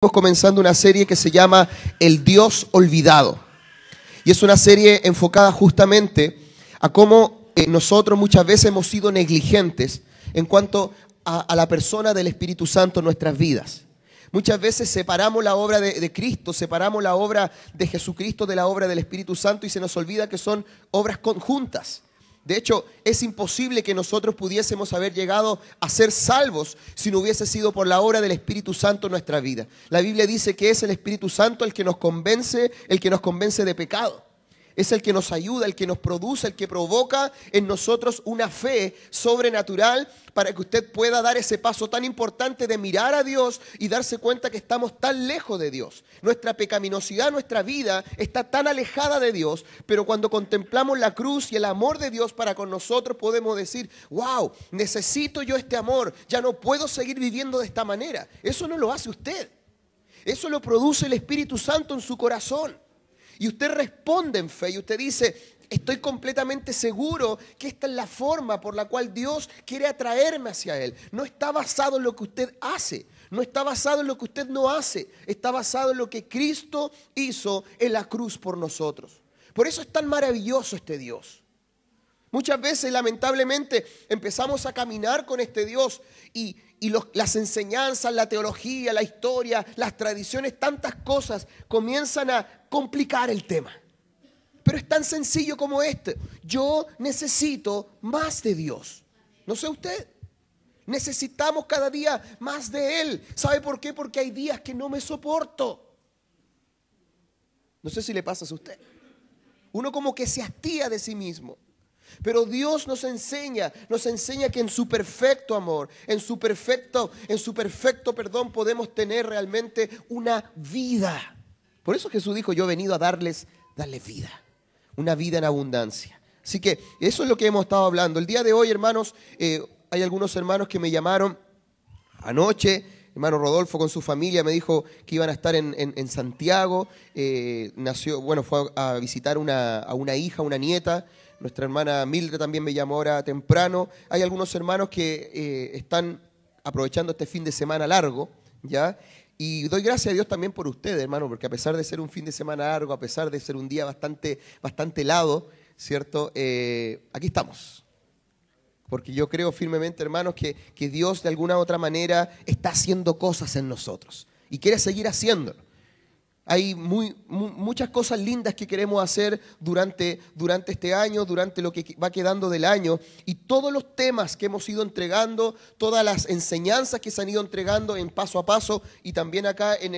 Estamos comenzando una serie que se llama El Dios Olvidado. Y es una serie enfocada justamente a cómo nosotros muchas veces hemos sido negligentes en cuanto a la persona del Espíritu Santo en nuestras vidas. Muchas veces separamos la obra de Cristo, separamos la obra de Jesucristo de la obra del Espíritu Santo y se nos olvida que son obras conjuntas. De hecho, es imposible que nosotros pudiésemos haber llegado a ser salvos si no hubiese sido por la obra del Espíritu Santo en nuestra vida. La Biblia dice que es el Espíritu Santo el que nos convence de pecado. Es el que nos ayuda, el que nos produce, el que provoca en nosotros una fe sobrenatural para que usted pueda dar ese paso tan importante de mirar a Dios y darse cuenta que estamos tan lejos de Dios. Nuestra pecaminosidad, nuestra vida está tan alejada de Dios, pero cuando contemplamos la cruz y el amor de Dios para con nosotros podemos decir, wow, necesito yo este amor, ya no puedo seguir viviendo de esta manera. Eso no lo hace usted, eso lo produce el Espíritu Santo en su corazón. Y usted responde en fe y usted dice, estoy completamente seguro que esta es la forma por la cual Dios quiere atraerme hacia Él. No está basado en lo que usted hace, no está basado en lo que usted no hace, está basado en lo que Cristo hizo en la cruz por nosotros. Por eso es tan maravilloso este Dios. Muchas veces, lamentablemente, empezamos a caminar con este Dios y las enseñanzas, la teología, la historia, las tradiciones, tantas cosas comienzan a complicar el tema. Pero es tan sencillo como este. Yo necesito más de Dios. No sé usted. Necesitamos cada día más de Él. ¿Sabe por qué? Porque hay días que no me soporto. No sé si le pasa a usted. Uno como que se hastía de sí mismo. Pero Dios nos enseña que en su perfecto amor, en su perfecto perdón, podemos tener realmente una vida. Por eso Jesús dijo, yo he venido a darles vida, una vida en abundancia. Así que eso es lo que hemos estado hablando. El día de hoy, hermanos, hay algunos hermanos que me llamaron anoche. Hermano Rodolfo con su familia me dijo que iban a estar en Santiago. Fue a visitar a una hija, una nieta. Nuestra hermana Mildred también me llamó ahora temprano. Hay algunos hermanos que están aprovechando este fin de semana largo, ¿ya? Y doy gracias a Dios también por ustedes, hermano, porque a pesar de ser un fin de semana largo, a pesar de ser un día bastante helado, ¿cierto? Aquí estamos. Porque yo creo firmemente, hermanos, que Dios de alguna u otra manera está haciendo cosas en nosotros y quiere seguir haciéndolo. Hay muchas cosas lindas que queremos hacer durante este año, durante lo que va quedando del año. Y todos los temas que hemos ido entregando, todas las enseñanzas que se han ido entregando en paso a paso y también acá en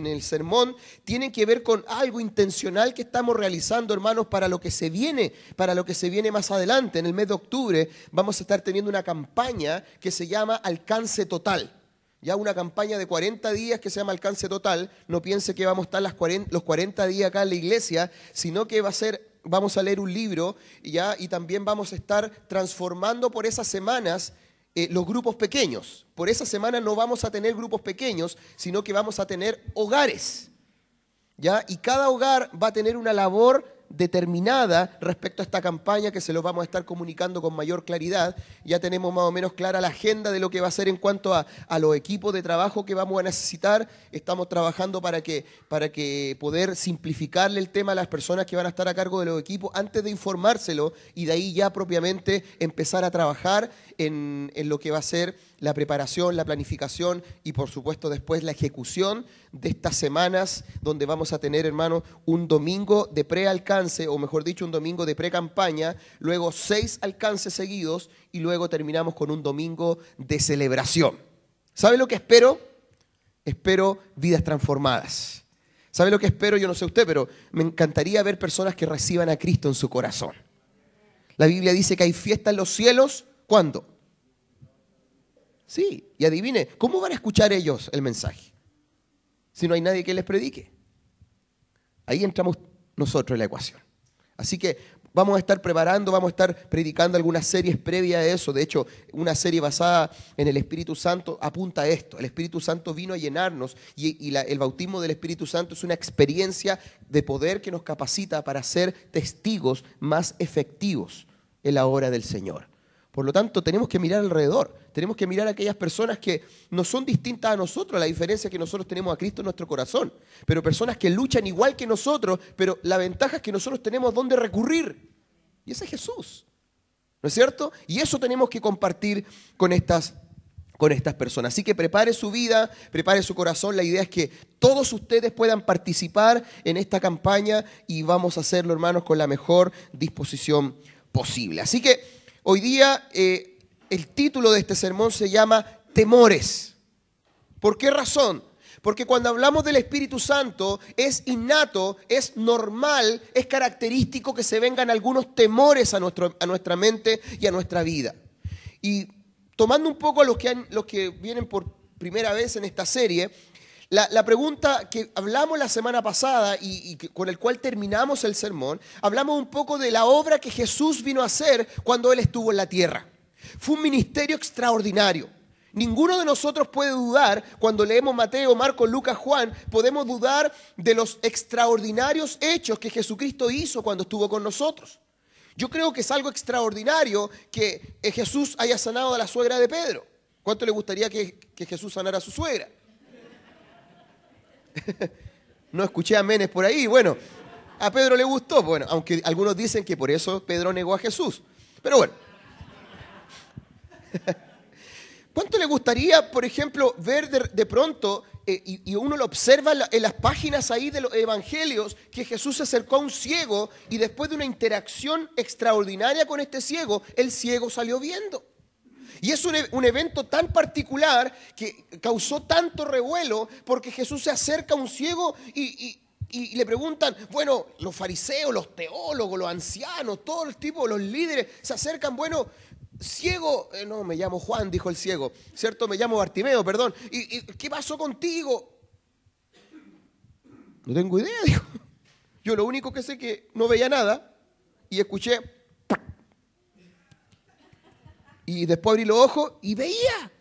el sermón, tienen que ver con algo intencional que estamos realizando, hermanos, para lo que se viene más adelante. En el mes de octubre vamos a estar teniendo una campaña que se llama Alcance Total. Ya una campaña de 40 días que se llama Alcance Total. No piense que vamos a estar los 40 días acá en la iglesia, sino que vamos a leer un libro ya, y también vamos a estar transformando por esas semanas los grupos pequeños. Por esa semana no vamos a tener grupos pequeños, sino que vamos a tener hogares. ¿Ya? Y cada hogar va a tener una labor determinada respecto a esta campaña que se los vamos a estar comunicando con mayor claridad. Ya tenemos más o menos clara la agenda de lo que va a ser en cuanto a los equipos de trabajo que vamos a necesitar. Estamos trabajando para que poder simplificarle el tema a las personas que van a estar a cargo de los equipos antes de informárselo y de ahí ya propiamente empezar a trabajar en lo que va a ser la preparación, la planificación y por supuesto después la ejecución de estas semanas donde vamos a tener, hermanos, un domingo de prealcance, o mejor dicho, un domingo de precampaña, luego 6 alcances seguidos y luego terminamos con un domingo de celebración. ¿Sabe lo que espero? Espero vidas transformadas. ¿Sabe lo que espero? Yo no sé usted, pero me encantaría ver personas que reciban a Cristo en su corazón. La Biblia dice que hay fiesta en los cielos. ¿Cuándo? Sí, y adivine, ¿cómo van a escuchar ellos el mensaje? Si no hay nadie que les predique. Ahí entramos nosotros en la ecuación. Así que vamos a estar predicando algunas series previas a eso. De hecho, una serie basada en el Espíritu Santo apunta a esto. El Espíritu Santo vino a llenarnos y el bautismo del Espíritu Santo es una experiencia de poder que nos capacita para ser testigos más efectivos en la obra del Señor. Por lo tanto, tenemos que mirar alrededor. Tenemos que mirar a aquellas personas que no son distintas a nosotros. La diferencia es que nosotros tenemos a Cristo en nuestro corazón. Pero personas que luchan igual que nosotros, pero la ventaja es que nosotros tenemos dónde recurrir. Y ese es Jesús. ¿No es cierto? Y eso tenemos que compartir con estas personas. Así que prepare su vida, prepare su corazón. La idea es que todos ustedes puedan participar en esta campaña y vamos a hacerlo, hermanos, con la mejor disposición posible. Así que hoy día el título de este sermón se llama Temores. ¿Por qué razón? Porque cuando hablamos del Espíritu Santo es innato, es normal, es característico que se vengan algunos temores a nuestra mente y a nuestra vida. Y tomando un poco a los que vienen por primera vez en esta serie, la pregunta que hablamos la semana pasada y con el cual terminamos el sermón, hablamos un poco de la obra que Jesús vino a hacer cuando Él estuvo en la tierra. Fue un ministerio extraordinario. Ninguno de nosotros puede dudar, cuando leemos Mateo, Marcos, Lucas, Juan, podemos dudar de los extraordinarios hechos que Jesucristo hizo cuando estuvo con nosotros. Yo creo que es algo extraordinario que Jesús haya sanado a la suegra de Pedro. ¿Cuánto le gustaría que Jesús sanara a su suegra? No escuché amenes por ahí. Bueno, a Pedro le gustó, bueno, aunque algunos dicen que por eso Pedro negó a Jesús. Pero bueno. ¿Cuánto le gustaría, por ejemplo, ver de pronto, y uno lo observa en las páginas ahí de los evangelios, que Jesús se acercó a un ciego y después de una interacción extraordinaria con este ciego, el ciego salió viendo? Y es un evento tan particular que causó tanto revuelo porque Jesús se acerca a un ciego y le preguntan, bueno, los fariseos, los teólogos, los ancianos, todos los tipos, los líderes se acercan, bueno, ciego, no, me llamo Juan, dijo el ciego, ¿cierto? Me llamo Bartimeo, perdón. ¿Y qué pasó contigo? No tengo idea, dijo. Yo lo único que sé es que no veía nada y escuché. Y después abrí los ojos y veía.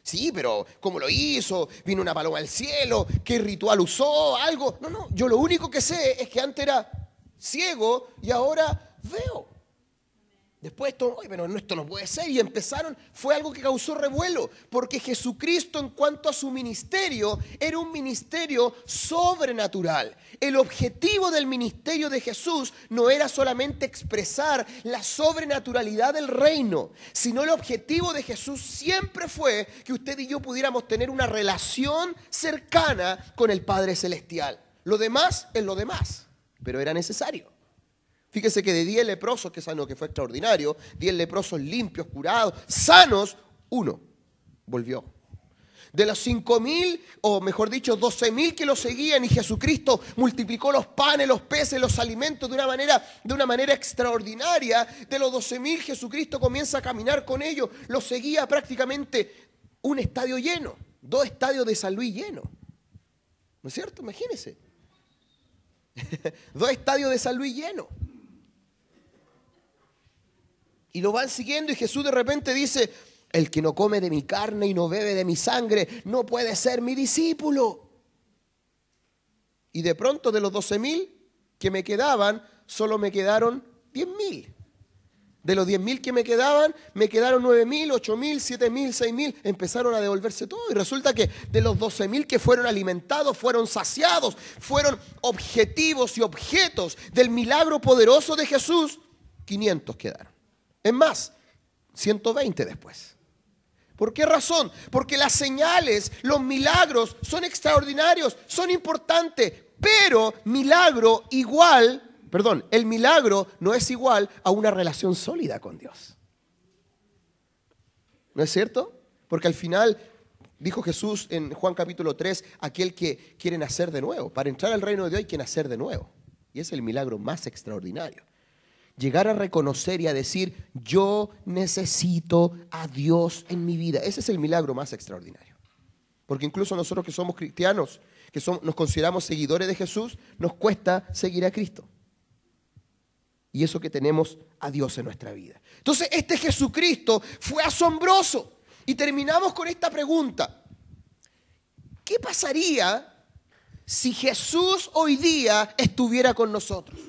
Sí, pero ¿cómo lo hizo? ¿Vino una paloma del cielo? ¿Qué ritual usó? ¿Algo? No, yo lo único que sé es que antes era ciego y ahora veo. Después esto, oye, pero esto no puede ser. Y empezaron, fue algo que causó revuelo, porque Jesucristo en cuanto a su ministerio, era un ministerio sobrenatural. El objetivo del ministerio de Jesús no era solamente expresar la sobrenaturalidad del reino, sino el objetivo de Jesús siempre fue que usted y yo pudiéramos tener una relación cercana con el Padre Celestial. Lo demás es lo demás, pero era necesario. Fíjese que de 10 leprosos que sanó, que fue extraordinario, 10 leprosos limpios, curados, sanos, 1 volvió. De los 5.000, o mejor dicho, 12.000 que lo seguían, y Jesucristo multiplicó los panes, los peces, los alimentos de una manera extraordinaria. De los 12.000, Jesucristo comienza a caminar con ellos. Lo seguía prácticamente un estadio lleno, 2 estadios de San Luis llenos. ¿No es cierto? Imagínense. 2 estadios de San Luis llenos. Y lo van siguiendo y Jesús de repente dice, el que no come de mi carne y no bebe de mi sangre no puede ser mi discípulo. Y de pronto de los 12.000 que me quedaban, solo me quedaron 10.000. De los 10.000 que me quedaron 9.000, 8.000, 7.000, 6.000. Empezaron a devolverse todo. Y resulta que de los 12.000 que fueron alimentados, fueron saciados, fueron objetivos y objetos del milagro poderoso de Jesús, 500 quedaron. Es más, 120 después. ¿Por qué razón? Porque las señales, los milagros son extraordinarios, son importantes, pero el milagro no es igual a una relación sólida con Dios. ¿No es cierto? Porque al final, dijo Jesús en Juan capítulo 3, aquel que quiere nacer de nuevo. Para entrar al reino de Dios hay que nacer de nuevo. Y es el milagro más extraordinario. Llegar a reconocer y a decir, yo necesito a Dios en mi vida. Ese es el milagro más extraordinario. Porque incluso nosotros que somos cristianos, nos consideramos seguidores de Jesús, nos cuesta seguir a Cristo. Y eso que tenemos a Dios en nuestra vida. Entonces, este Jesucristo fue asombroso. Y terminamos con esta pregunta. ¿Qué pasaría si Jesús hoy día estuviera con nosotros?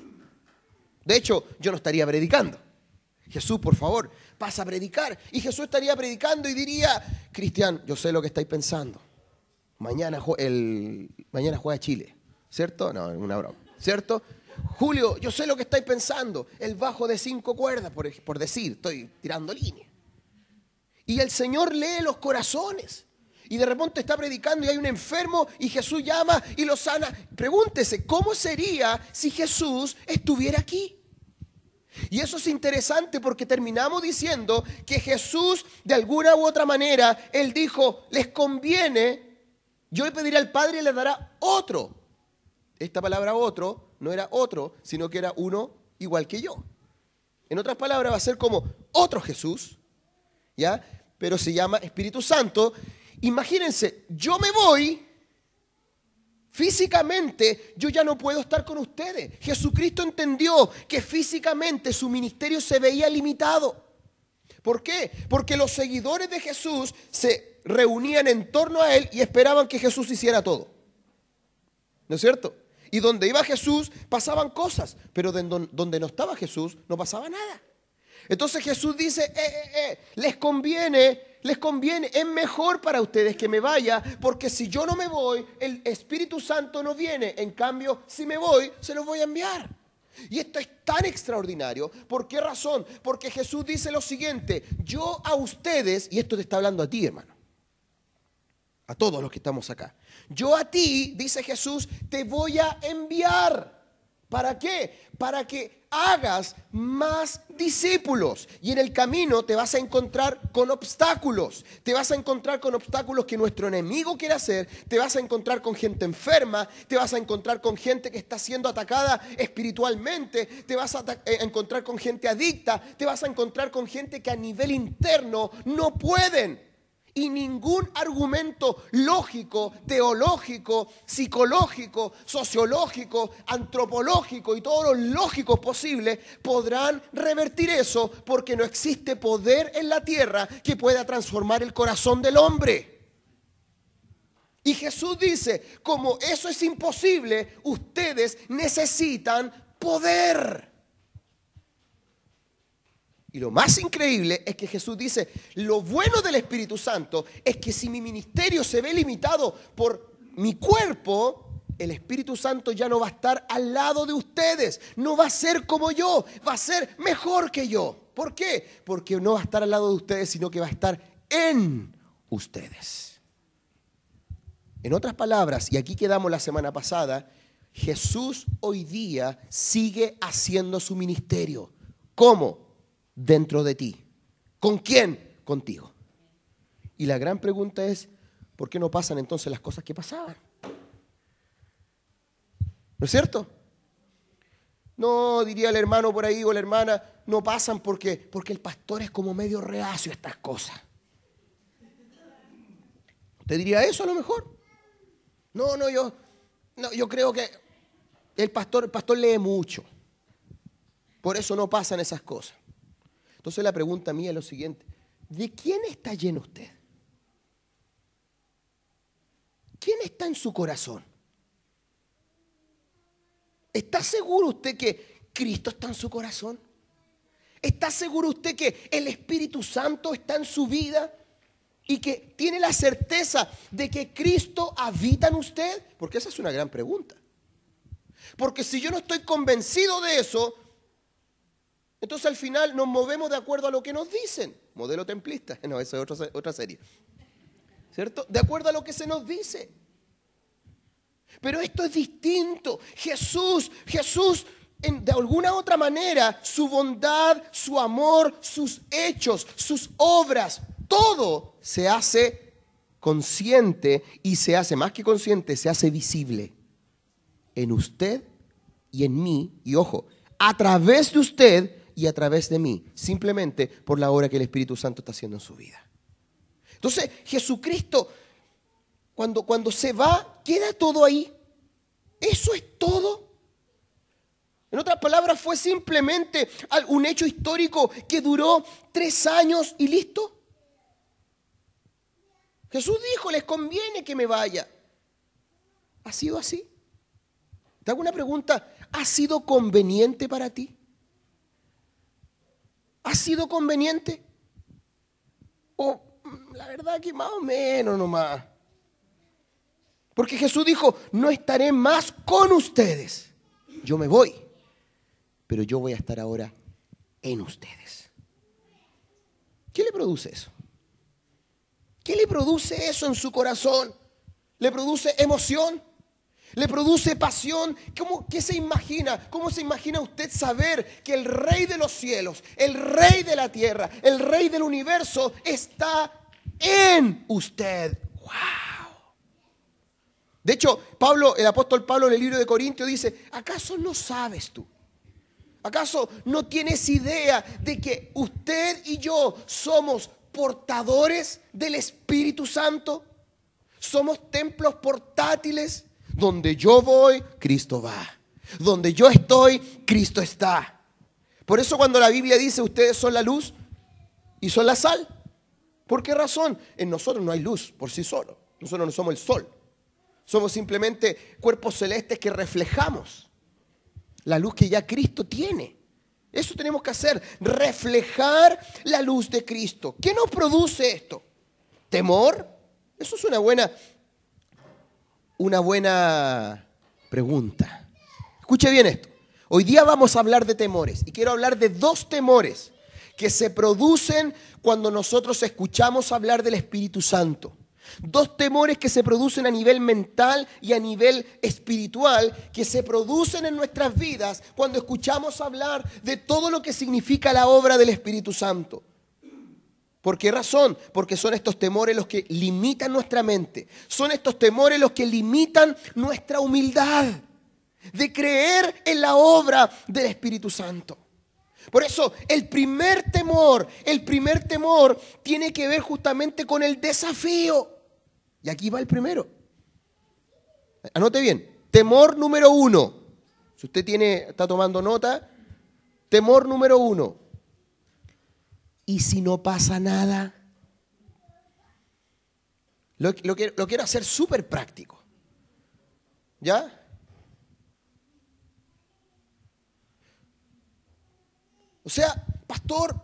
De hecho, yo no estaría predicando. Jesús, por favor, pasa a predicar. Y Jesús estaría predicando y diría, Cristian, yo sé lo que estáis pensando. Mañana juega Chile, ¿cierto? No, es una broma, ¿cierto? Julio, yo sé lo que estáis pensando. El bajo de 5 cuerdas, por decir, estoy tirando línea. Y el Señor lee los corazones. Y de repente está predicando y hay un enfermo y Jesús llama y lo sana. Pregúntese, ¿cómo sería si Jesús estuviera aquí? Y eso es interesante porque terminamos diciendo que Jesús, de alguna u otra manera, Él dijo, les conviene, yo le pediré al Padre y le dará otro. Esta palabra otro no era otro, sino que era uno igual que yo. En otras palabras, va a ser como otro Jesús, ¿ya? Pero se llama Espíritu Santo. Imagínense, yo me voy, físicamente yo ya no puedo estar con ustedes. Jesucristo entendió que físicamente su ministerio se veía limitado. ¿Por qué? Porque los seguidores de Jesús se reunían en torno a Él y esperaban que Jesús hiciera todo. ¿No es cierto? Y donde iba Jesús pasaban cosas, pero donde no estaba Jesús no pasaba nada. Entonces Jesús dice, les conviene, es mejor para ustedes que me vaya, porque si yo no me voy, el Espíritu Santo no viene. En cambio, si me voy, se los voy a enviar. Y esto es tan extraordinario. ¿Por qué razón? Porque Jesús dice lo siguiente, yo a ustedes, y esto te está hablando a ti, hermano, a todos los que estamos acá, yo a ti, dice Jesús, te voy a enviar. ¿Para qué? Para que hagas más discípulos. Y en el camino te vas a encontrar con obstáculos. Te vas a encontrar con obstáculos que nuestro enemigo quiere hacer. Te vas a encontrar con gente enferma. Te vas a encontrar con gente que está siendo atacada espiritualmente. Te vas a encontrar con gente adicta. Te vas a encontrar con gente que a nivel interno no pueden. Y ningún argumento lógico, teológico, psicológico, sociológico, antropológico y todos los lógicos posibles podrán revertir eso, porque no existe poder en la tierra que pueda transformar el corazón del hombre. Y Jesús dice, como eso es imposible, ustedes necesitan poder. Y lo más increíble es que Jesús dice, lo bueno del Espíritu Santo es que si mi ministerio se ve limitado por mi cuerpo, el Espíritu Santo ya no va a estar al lado de ustedes, no va a ser como yo, va a ser mejor que yo. ¿Por qué? Porque no va a estar al lado de ustedes, sino que va a estar en ustedes. En otras palabras, y aquí quedamos la semana pasada, Jesús hoy día sigue haciendo su ministerio. ¿Cómo? Dentro de ti. ¿Con quién? Contigo. Y la gran pregunta es, ¿por qué no pasan entonces las cosas que pasaban? ¿No es cierto? No, diría el hermano por ahí o la hermana, no pasan porque el pastor es como medio reacio a estas cosas. ¿Usted diría eso a lo mejor? No, yo creo que el pastor lee mucho. Por eso no pasan esas cosas. Entonces la pregunta mía es lo siguiente, ¿de quién está lleno usted? ¿Quién está en su corazón? ¿Está seguro usted que Cristo está en su corazón? ¿Está seguro usted que el Espíritu Santo está en su vida? ¿Y que tiene la certeza de que Cristo habita en usted? Porque esa es una gran pregunta. Porque si yo no estoy convencido de eso, entonces al final nos movemos de acuerdo a lo que nos dicen. Modelo templista. No, esa es otra serie. ¿Cierto? De acuerdo a lo que se nos dice. Pero esto es distinto. Jesús, de alguna otra manera, su bondad, su amor, sus hechos, sus obras, todo se hace consciente y se hace, más que consciente, se hace visible en usted y en mí. Y ojo, a través de usted y a través de mí, simplemente por la obra que el Espíritu Santo está haciendo en su vida. Entonces, Jesucristo, cuando se va, queda todo ahí. Eso es todo. En otras palabras, fue simplemente un hecho histórico que duró 3 años y listo. Jesús dijo, les conviene que me vaya. ¿Ha sido así? Te hago una pregunta, ¿ha sido conveniente para ti? ¿Ha sido conveniente? O la verdad que más o menos nomás. Porque Jesús dijo, no estaré más con ustedes. Yo me voy, pero yo voy a estar ahora en ustedes. ¿Qué le produce eso? ¿Qué le produce eso en su corazón? ¿Le produce emoción? ¿Le produce pasión? ¿Qué se imagina? ¿Cómo se imagina usted saber que el Rey de los cielos, el Rey de la tierra, el Rey del universo está en usted? ¡Wow! De hecho, el apóstol Pablo en el libro de Corintios dice, ¿acaso no sabes tú? ¿Acaso no tienes idea de que usted y yo somos portadores del Espíritu Santo? Somos templos portátiles. Donde yo voy, Cristo va. Donde yo estoy, Cristo está. Por eso cuando la Biblia dice ustedes son la luz y son la sal. ¿Por qué razón? En nosotros no hay luz por sí solo. Nosotros no somos el sol. Somos simplemente cuerpos celestes que reflejamos la luz que ya Cristo tiene. Eso tenemos que hacer, reflejar la luz de Cristo. ¿Qué nos produce esto? ¿Temor? Eso es una buena pregunta. Escuche bien esto. Hoy día vamos a hablar de temores y quiero hablar de dos temores que se producen cuando nosotros escuchamos hablar del Espíritu Santo. Dos temores que se producen a nivel mental y a nivel espiritual, que se producen en nuestras vidas cuando escuchamos hablar de todo lo que significa la obra del Espíritu Santo. ¿Por qué razón? Porque son estos temores los que limitan nuestra mente. Son estos temores los que limitan nuestra humildad de creer en la obra del Espíritu Santo. Por eso el primer temor tiene que ver justamente con el desafío. Y aquí va el primero. Anote bien. Temor número 1. Si usted está tomando nota, temor número 1. ¿Y si no pasa nada? Lo quiero hacer súper práctico. ¿Ya? O sea, pastor,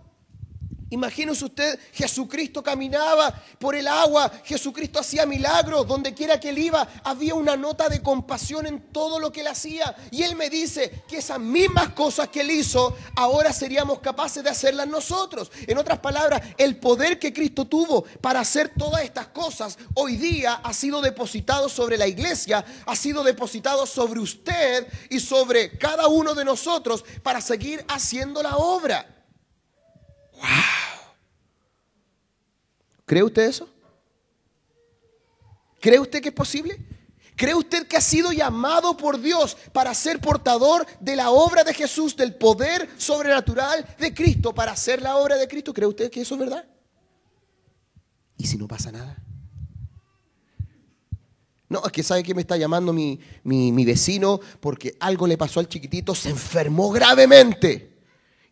imagínese usted, Jesucristo caminaba por el agua, Jesucristo hacía milagros, donde quiera que él iba, había una nota de compasión en todo lo que él hacía. Y él me dice que esas mismas cosas que él hizo, ahora seríamos capaces de hacerlas nosotros. En otras palabras, el poder que Cristo tuvo para hacer todas estas cosas, hoy día ha sido depositado sobre la iglesia, ha sido depositado sobre usted y sobre cada uno de nosotros para seguir haciendo la obra. ¡Wow! ¿Cree usted eso? ¿Cree usted que es posible? ¿Cree usted que ha sido llamado por Dios para ser portador de la obra de Jesús, del poder sobrenatural de Cristo, para hacer la obra de Cristo? ¿Cree usted que eso es verdad? ¿Y si no pasa nada? No, es que ¿sabe qué? Me está llamando mi vecino porque algo le pasó al chiquitito, se enfermó gravemente.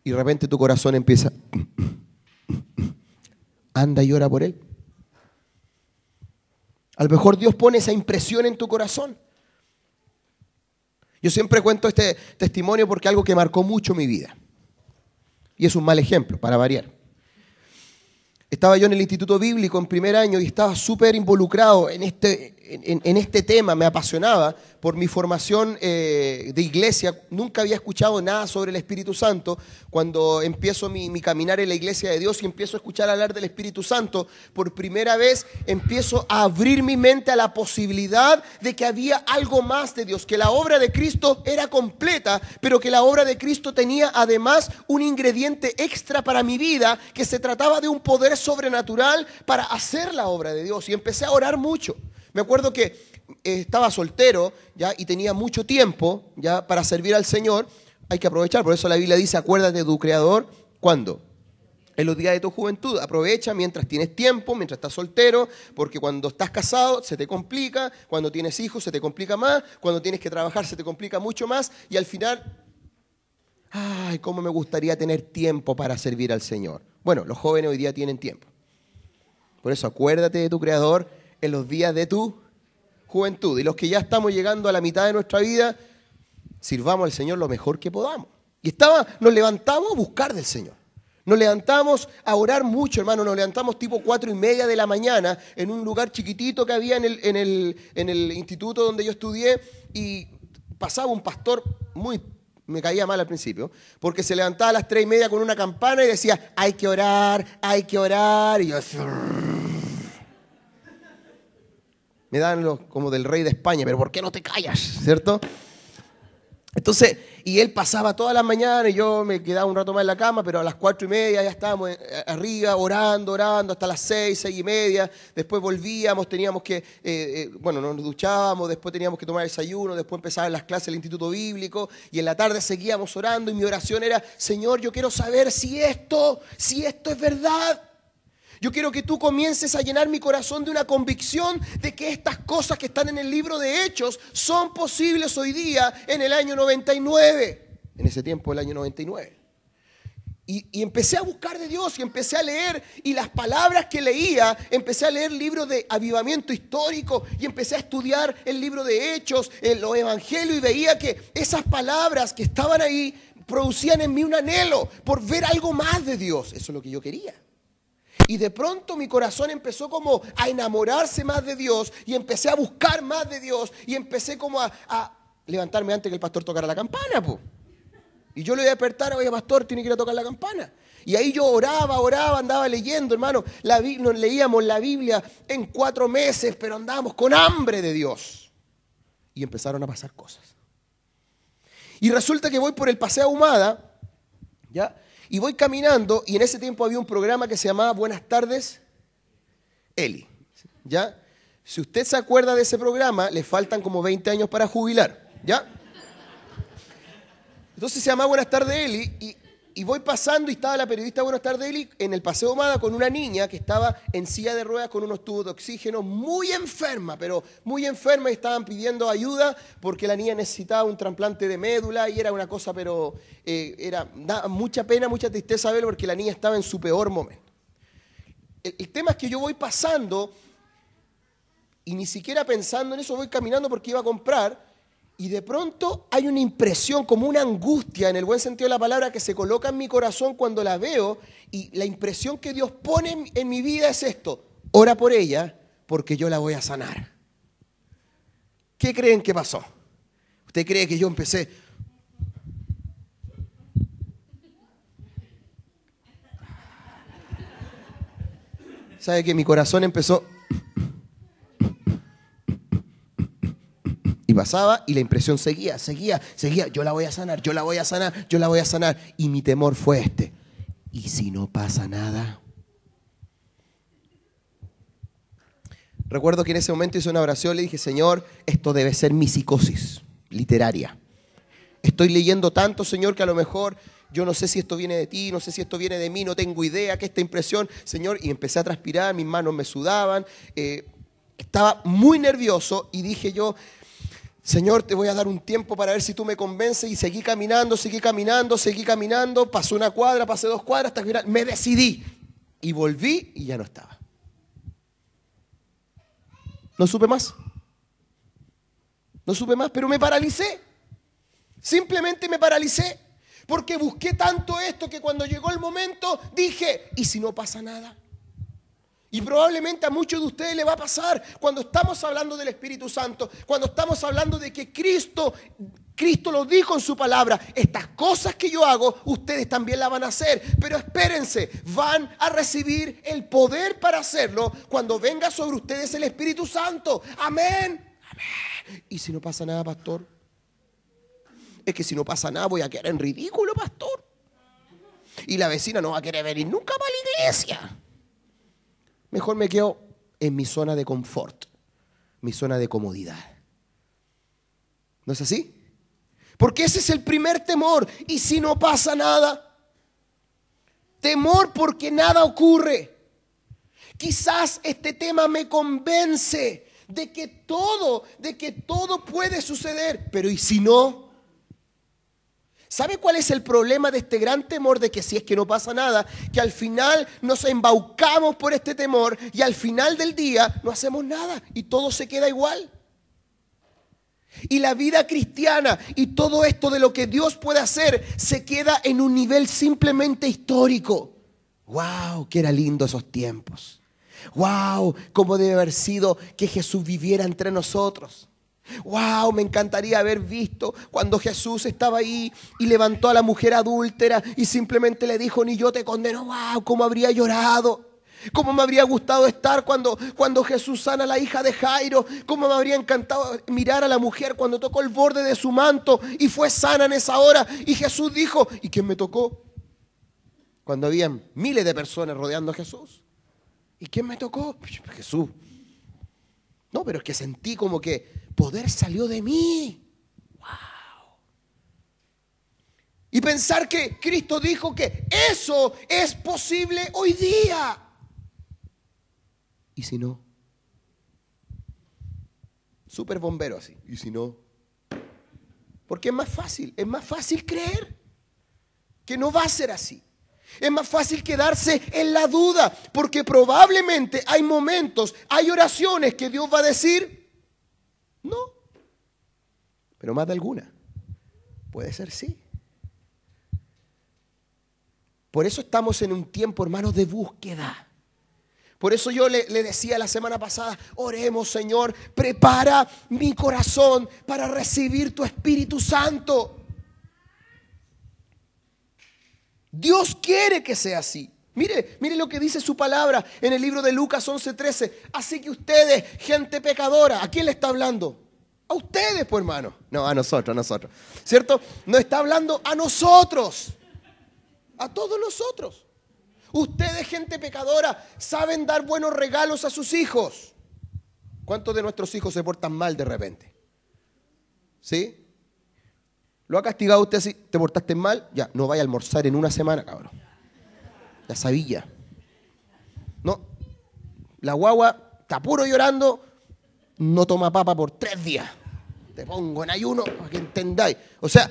Y de repente tu corazón empieza, anda y ora por él. A lo mejor Dios pone esa impresión en tu corazón. Yo siempre cuento este testimonio porque es algo que marcó mucho mi vida. Y es un mal ejemplo, para variar. Estaba yo en el Instituto Bíblico en primer año y estaba súper involucrado en este tema, me apasionaba por mi formación de iglesia. Nunca había escuchado nada sobre el Espíritu Santo. Cuando empiezo mi caminar en la iglesia de Dios y empiezo a escuchar hablar del Espíritu Santo, por primera vez empiezo a abrir mi mente a la posibilidad de que había algo más de Dios, que la obra de Cristo era completa, pero que la obra de Cristo tenía además un ingrediente extra para mi vida, que se trataba de un poder sobrenatural para hacer la obra de Dios. Y empecé a orar mucho. Me acuerdo que estaba soltero ya y tenía mucho tiempo ya para servir al Señor. Hay que aprovechar, por eso la Biblia dice, acuérdate de tu Creador. ¿Cuándo? En los días de tu juventud. Aprovecha mientras tienes tiempo, mientras estás soltero, porque cuando estás casado se te complica, cuando tienes hijos se te complica más, cuando tienes que trabajar se te complica mucho más y al final, ay, cómo me gustaría tener tiempo para servir al Señor. Bueno, los jóvenes hoy día tienen tiempo. Por eso acuérdate de tu Creador en los días de tu juventud. Y los que ya estamos llegando a la mitad de nuestra vida, sirvamos al Señor lo mejor que podamos. Y nos levantamos a buscar del Señor. Nos levantamos a orar mucho, hermano. Nos levantamos tipo 4:30 de la mañana en un lugar chiquitito que había en el instituto donde yo estudié, y pasaba un pastor me caía mal al principio, porque se levantaba a las 3:30 con una campana y decía, hay que orar, y yo así, me dan como del rey de España, pero ¿por qué no te callas? ¿Cierto? Entonces, y él pasaba todas las mañanas y yo me quedaba un rato más en la cama, pero a las 4:30 ya estábamos arriba orando hasta las 6:30. Después volvíamos, teníamos que, nos duchábamos, después teníamos que tomar desayuno, después empezaban las clases del Instituto Bíblico y en la tarde seguíamos orando y mi oración era, Señor, yo quiero saber si esto es verdad. Yo quiero que tú comiences a llenar mi corazón de una convicción de que estas cosas que están en el libro de Hechos son posibles hoy día en el año 99. En ese tiempo, el año 99. Y empecé a buscar de Dios y empecé a leer, y las palabras que leía, empecé a leer libros de avivamiento histórico y empecé a estudiar el libro de Hechos, los evangelios, y veía que esas palabras que estaban ahí producían en mí un anhelo por ver algo más de Dios. Eso es lo que yo quería. Y de pronto mi corazón empezó como a enamorarse más de Dios y empecé a buscar más de Dios y empecé como a levantarme antes que el pastor tocara la campana, po. Y yo le iba a despertar, oye, pastor, tiene que ir a tocar la campana. Y ahí yo oraba, andaba leyendo, hermano. Nos leíamos la Biblia en 4 meses, pero andábamos con hambre de Dios. Y empezaron a pasar cosas. Y resulta que voy por el Paseo Ahumada, ¿ya? Y voy caminando, y en ese tiempo había un programa que se llamaba Buenas tardes, Eli. ¿Ya? Si usted se acuerda de ese programa, le faltan como 20 años para jubilar. ¿Ya? Entonces se llamaba Buenas tardes, Eli, y voy pasando y estaba la periodista Buenas tardes, Eli en el Paseo Ahumada con una niña que estaba en silla de ruedas con unos tubos de oxígeno, muy enferma, pero muy enferma, y estaban pidiendo ayuda porque la niña necesitaba un trasplante de médula y era una cosa, pero da mucha pena, mucha tristeza verlo porque la niña estaba en su peor momento. El tema es que yo voy pasando y ni siquiera pensando en eso, voy caminando porque iba a comprar. Y de pronto hay una impresión, como una angustia, en el buen sentido de la palabra, que se coloca en mi corazón cuando la veo. Y la impresión que Dios pone en mi vida es esto: ora por ella, porque yo la voy a sanar. ¿Qué creen que pasó? ¿Usted cree que yo empecé? ¿Sabe que mi corazón empezó? Y pasaba y la impresión seguía. Yo la voy a sanar. Y mi temor fue este: ¿y si no pasa nada? Recuerdo que en ese momento hice una oración, le dije, Señor, esto debe ser mi psicosis literaria. Estoy leyendo tanto, Señor, que a lo mejor yo no sé si esto viene de ti, no sé si esto viene de mí, no tengo idea, que esta impresión, Señor, y empecé a transpirar, mis manos me sudaban, estaba muy nervioso y dije yo, Señor, te voy a dar un tiempo para ver si tú me convences, y seguí caminando, pasó una cuadra, pasé 2 cuadras, hasta que me decidí y volví y ya no estaba. No supe más, pero me paralicé, simplemente me paralicé, porque busqué tanto esto que cuando llegó el momento dije, ¿y si no pasa nada? Y probablemente a muchos de ustedes le va a pasar cuando estamos hablando del Espíritu Santo, cuando estamos hablando de que Cristo lo dijo en su palabra, estas cosas que yo hago, ustedes también las van a hacer, pero espérense, van a recibir el poder para hacerlo cuando venga sobre ustedes el Espíritu Santo. Amén. ¿Y si no pasa nada, pastor? Es que si no pasa nada voy a quedar en ridículo, pastor. Y la vecina no va a querer venir nunca para la iglesia. Mejor me quedo en mi zona de confort, mi zona de comodidad. ¿No es así? Porque ese es el primer temor. ¿Y si no pasa nada? Temor porque nada ocurre. Quizás este tema me convence de que todo puede suceder. Pero ¿y si no? ¿Sabe cuál es el problema de este gran temor de que si es que no pasa nada? Que al final nos embaucamos por este temor y al final del día no hacemos nada y todo se queda igual. Y la vida cristiana y todo esto de lo que Dios puede hacer se queda en un nivel simplemente histórico. ¡Wow! ¡Qué era lindo esos tiempos! ¡Wow! ¿Cómo debe haber sido que Jesús viviera entre nosotros? ¡Wow! Me encantaría haber visto cuando Jesús estaba ahí y levantó a la mujer adúltera y simplemente le dijo, ni yo te condeno. ¡Wow! ¿Cómo habría llorado? ¿Cómo me habría gustado estar cuando Jesús sana a la hija de Jairo? ¿Cómo me habría encantado mirar a la mujer cuando tocó el borde de su manto y fue sana en esa hora? Y Jesús dijo, ¿y quién me tocó? Cuando habían miles de personas rodeando a Jesús. ¿Y quién me tocó? Jesús. No, pero es que sentí como que poder salió de mí. ¡Wow! Y pensar que Cristo dijo que eso es posible hoy día. ¿Y si no? Súper bombero así. ¿Y si no? Porque es más fácil creer que no va a ser así. Es más fácil quedarse en la duda, porque probablemente hay momentos, hay oraciones que Dios va a decir, no. Pero más de alguna, puede ser sí. Por eso estamos en un tiempo, hermanos, de búsqueda. Por eso yo le decía la semana pasada, oremos, Señor, prepara mi corazón para recibir tu Espíritu Santo. Dios quiere que sea así. Mire lo que dice su palabra en el libro de Lucas 11:13. Así que ustedes, gente pecadora, ¿a quién le está hablando? A ustedes, pues, hermano. No, a nosotros. ¿Cierto? No está hablando a nosotros. A todos nosotros. Ustedes, gente pecadora, saben dar buenos regalos a sus hijos. ¿Cuántos de nuestros hijos se portan mal de repente? ¿Sí? ¿Lo ha castigado usted así? ¿Te portaste mal? Ya, no vaya a almorzar en una semana, cabrón. Ya sabía. No, la guagua está puro llorando, no toma papa por 3 días. Te pongo en ayuno para que entendáis. O sea,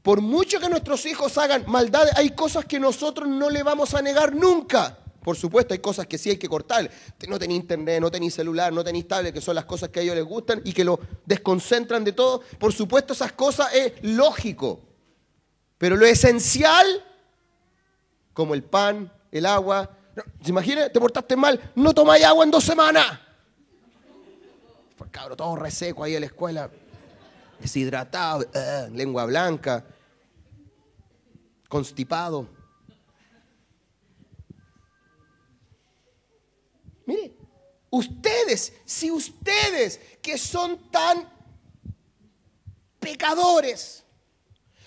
por mucho que nuestros hijos hagan maldades, hay cosas que nosotros no le vamos a negar nunca. Por supuesto, hay cosas que sí hay que cortar. No tenéis internet, no tenéis celular, no tenéis tablet, que son las cosas que a ellos les gustan y que lo desconcentran de todo. Por supuesto, esas cosas es lógico. Pero lo esencial, como el pan, el agua. ¿Se imagina? Te portaste mal, no tomáis agua en 2 semanas. Pues cabrón, todo reseco ahí en la escuela. Deshidratado, lengua blanca, constipado. Mire, si ustedes que son tan pecadores,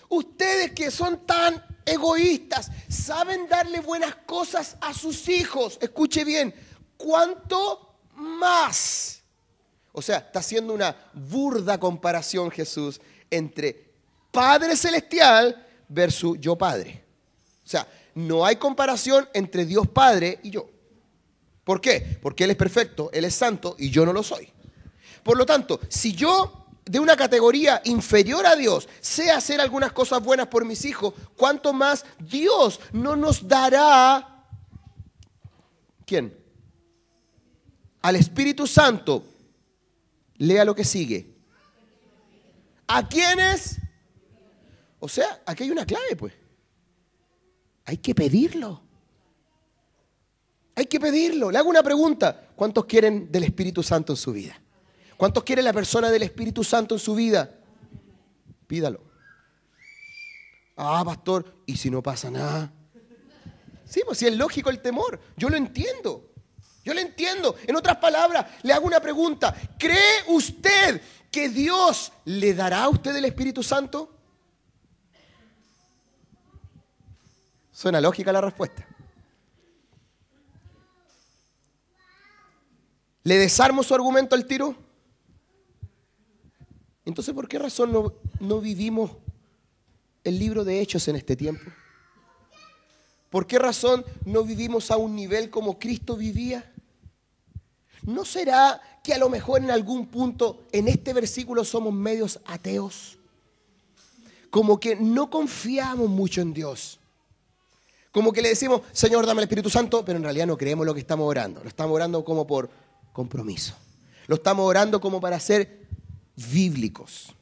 ustedes que son tan egoístas, saben darle buenas cosas a sus hijos, escuche bien, ¿cuánto más? O sea, está haciendo una burda comparación Jesús entre Padre Celestial versus yo Padre. O sea, no hay comparación entre Dios Padre y yo. ¿Por qué? Porque Él es perfecto, Él es santo y yo no lo soy. Por lo tanto, si yo de una categoría inferior a Dios sé hacer algunas cosas buenas por mis hijos, ¿cuánto más Dios no nos dará? ¿Quién? Al Espíritu Santo. Lea lo que sigue. ¿A quiénes? O sea, aquí hay una clave, pues. Hay que pedirlo. Hay que pedirlo. Le hago una pregunta. ¿Cuántos quieren del Espíritu Santo en su vida? ¿Cuántos quieren la persona del Espíritu Santo en su vida? Pídalo. Ah, pastor, ¿y si no pasa nada? Sí, pues sí, es lógico el temor. Yo lo entiendo. Yo lo entiendo. En otras palabras, le hago una pregunta. ¿Cree usted que Dios le dará a usted el Espíritu Santo? Suena lógica la respuesta. ¿Le desarmo su argumento al tiro? Entonces, ¿por qué razón no vivimos el libro de Hechos en este tiempo? ¿Por qué razón no vivimos a un nivel como Cristo vivía? ¿No será que a lo mejor en algún punto en este versículo somos medios ateos? Como que no confiamos mucho en Dios. Como que le decimos, Señor, dame el Espíritu Santo, pero en realidad no creemos lo que estamos orando. Lo estamos orando como por compromiso. Lo estamos orando como para ser bíblicos.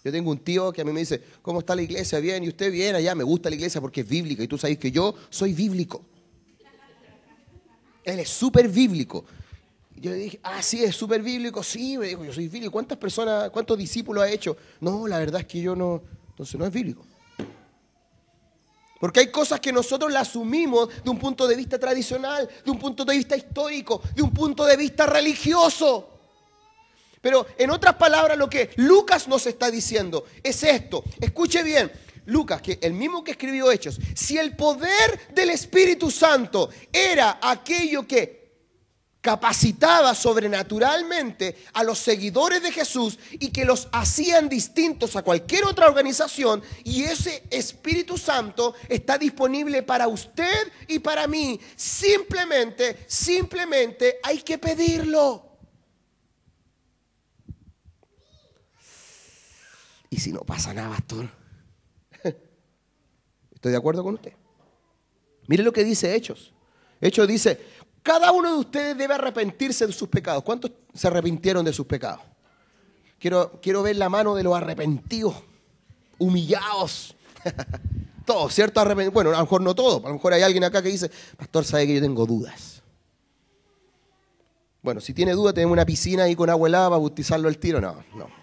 Yo tengo un tío que a mí me dice, ¿cómo está la iglesia? Bien, ¿y usted? Bien, allá me gusta la iglesia porque es bíblica. Y tú sabes que yo soy bíblico. Él es súper bíblico. Yo le dije, sí, es súper bíblico. Sí, me dijo, yo soy bíblico. ¿Cuántas personas, cuántos discípulos ha hecho? No, la verdad es que yo no. Entonces no es bíblico. Porque hay cosas que nosotros las asumimos de un punto de vista tradicional, de un punto de vista histórico, de un punto de vista religioso. Pero en otras palabras, lo que Lucas nos está diciendo es esto. Escuche bien, Lucas, que el mismo que escribió Hechos, si el poder del Espíritu Santo era aquello que capacitaba sobrenaturalmente a los seguidores de Jesús y que los hacían distintos a cualquier otra organización, y ese Espíritu Santo está disponible para usted y para mí, simplemente hay que pedirlo. Y si no pasa nada, pastor, estoy de acuerdo con usted. Mire lo que dice Hechos. Hechos dice, cada uno de ustedes debe arrepentirse de sus pecados. ¿Cuántos se arrepintieron de sus pecados? Quiero ver la mano de los arrepentidos, humillados. Todos, ¿cierto? Bueno, a lo mejor no todos. A lo mejor hay alguien acá que dice, pastor, sabe que yo tengo dudas. Bueno, si tiene dudas, tenemos una piscina ahí con agua helada para bautizarlo al tiro. No.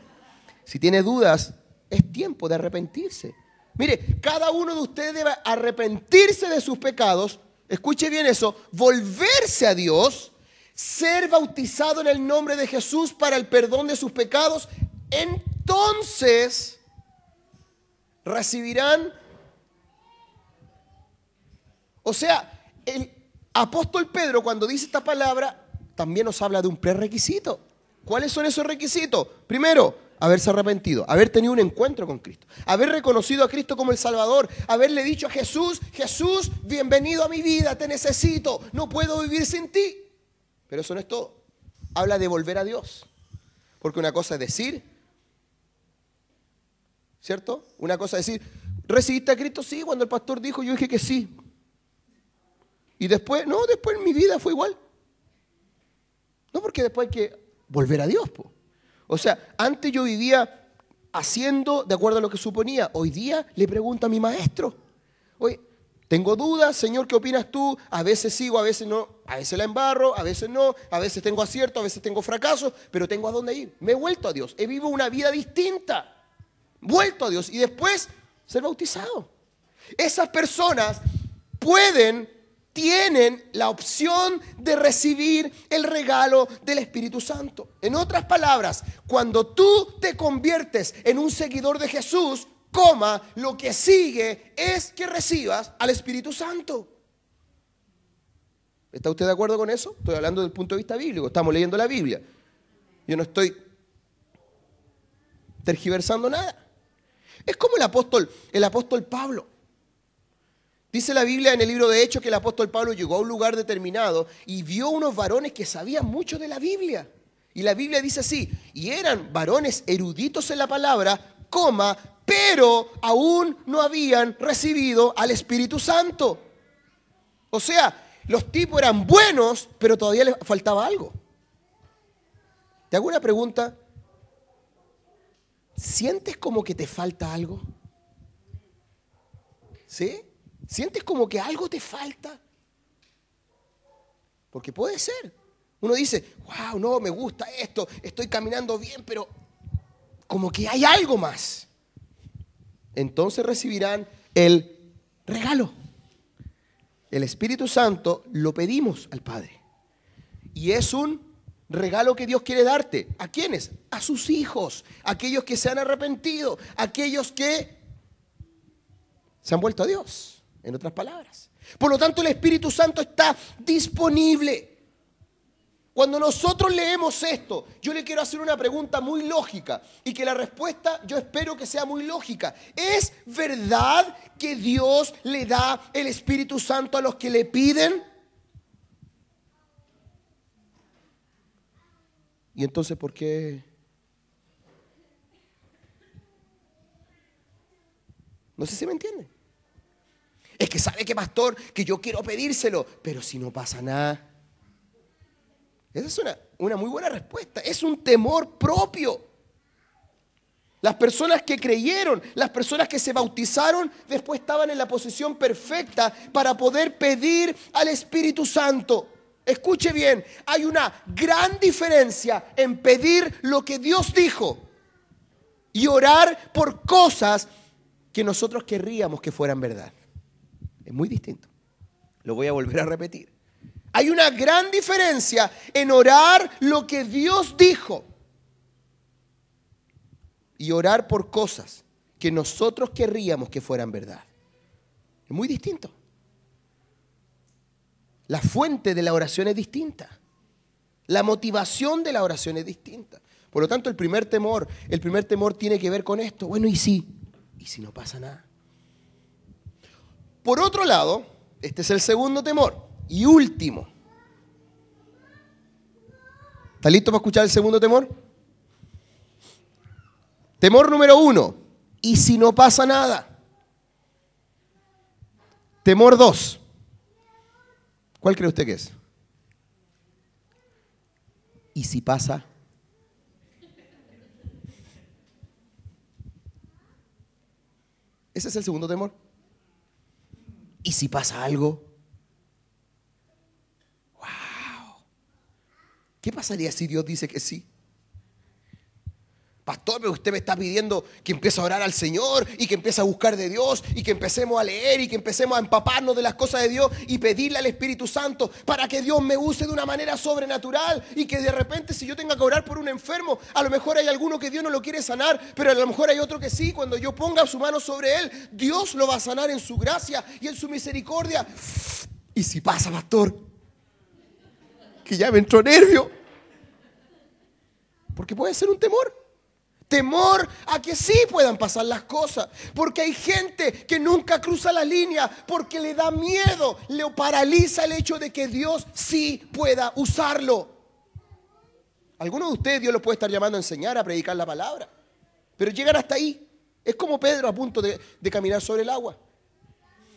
Si tiene dudas, es tiempo de arrepentirse. Mire, cada uno de ustedes debe arrepentirse de sus pecados. Escuche bien eso, volverse a Dios, ser bautizado en el nombre de Jesús para el perdón de sus pecados, entonces recibirán. O sea, el apóstol Pedro, cuando dice esta palabra, también nos habla de un prerequisito. ¿Cuáles son esos requisitos? Primero, haberse arrepentido, haber tenido un encuentro con Cristo, haber reconocido a Cristo como el Salvador, haberle dicho a Jesús, Jesús, bienvenido a mi vida, te necesito, no puedo vivir sin ti. Pero eso no es todo. Habla de volver a Dios. Porque una cosa es decir, ¿cierto? Una cosa es decir, ¿recibiste a Cristo? Sí, cuando el pastor dijo, yo dije que sí. Y después, no, después en mi vida fue igual. No, porque después hay que volver a Dios, po. O sea, antes yo vivía haciendo de acuerdo a lo que suponía. Hoy día le pregunto a mi maestro. Oye, tengo dudas, Señor, ¿qué opinas tú? A veces sigo, a veces no. A veces la embarro, a veces no. A veces tengo acierto, a veces tengo fracaso. Pero tengo a dónde ir. Me he vuelto a Dios. He vivido una vida distinta. Vuelto a Dios. Y después ser bautizado. Esas personas tienen la opción de recibir el regalo del Espíritu Santo. En otras palabras, cuando tú te conviertes en un seguidor de Jesús, lo que sigue es que recibas al Espíritu Santo. ¿Está usted de acuerdo con eso? Estoy hablando desde el punto de vista bíblico, estamos leyendo la Biblia. Yo no estoy tergiversando nada. Es como el apóstol Pablo. Dice la Biblia en el libro de Hechos que el apóstol Pablo llegó a un lugar determinado y vio unos varones que sabían mucho de la Biblia. Y la Biblia dice así, y eran varones eruditos en la palabra, pero aún no habían recibido al Espíritu Santo. O sea, los tipos eran buenos, pero todavía les faltaba algo. Te hago una pregunta. ¿Sientes como que te falta algo? ¿Sí? ¿Sientes como que algo te falta? Porque puede ser. Uno dice, wow, no, me gusta esto, estoy caminando bien, pero como que hay algo más. Entonces recibirán el regalo. El Espíritu Santo lo pedimos al Padre. Y es un regalo que Dios quiere darte. ¿A quiénes? A sus hijos, aquellos que se han arrepentido, aquellos que se han vuelto a Dios. En otras palabras. Por lo tanto, el Espíritu Santo está disponible. Cuando nosotros leemos esto, yo le quiero hacer una pregunta muy lógica y que la respuesta yo espero que sea muy lógica. ¿Es verdad que Dios le da el Espíritu Santo a los que le piden? ¿Y entonces por qué? No sé si me entienden. Es que sabe que, pastor, que yo quiero pedírselo, pero si no pasa nada. Esa es una muy buena respuesta. Es un temor propio. Las personas que creyeron, las personas que se bautizaron, después estaban en la posición perfecta para poder pedir al Espíritu Santo. Escuche bien, hay una gran diferencia en pedir lo que Dios dijo y orar por cosas que nosotros querríamos que fueran verdad. Es muy distinto. Lo voy a volver a repetir. Hay una gran diferencia en orar lo que Dios dijo y orar por cosas que nosotros querríamos que fueran verdad. Es muy distinto. La fuente de la oración es distinta. La motivación de la oración es distinta. Por lo tanto, el primer temor tiene que ver con esto. Bueno, ¿y si no pasa nada? Por otro lado, este es el segundo temor y último. ¿Está listo para escuchar el segundo temor? Temor número 1. ¿Y si no pasa nada? Temor 2. ¿Cuál cree usted que es? ¿Y si pasa? Ese es el segundo temor. ¿Y si pasa algo? ¡Wow! ¿Qué pasaría si Dios dice que sí? Pastor, pero usted me está pidiendo que empiece a orar al Señor y que empiece a buscar de Dios y que empecemos a leer y que empecemos a empaparnos de las cosas de Dios y pedirle al Espíritu Santo para que Dios me use de una manera sobrenatural y que de repente si yo tenga que orar por un enfermo, a lo mejor hay alguno que Dios no lo quiere sanar, pero a lo mejor hay otro que sí, cuando yo ponga su mano sobre él, Dios lo va a sanar en su gracia y en su misericordia. ¿Y si pasa, pastor? Que ya me entró nervio. Porque puede ser un temor. Temor a que sí puedan pasar las cosas. Porque hay gente que nunca cruza la línea porque le da miedo, le paraliza el hecho de que Dios sí pueda usarlo. Algunos de ustedes Dios los puede estar llamando a enseñar, a predicar la palabra, pero llegan hasta ahí. Es como Pedro a punto de caminar sobre el agua.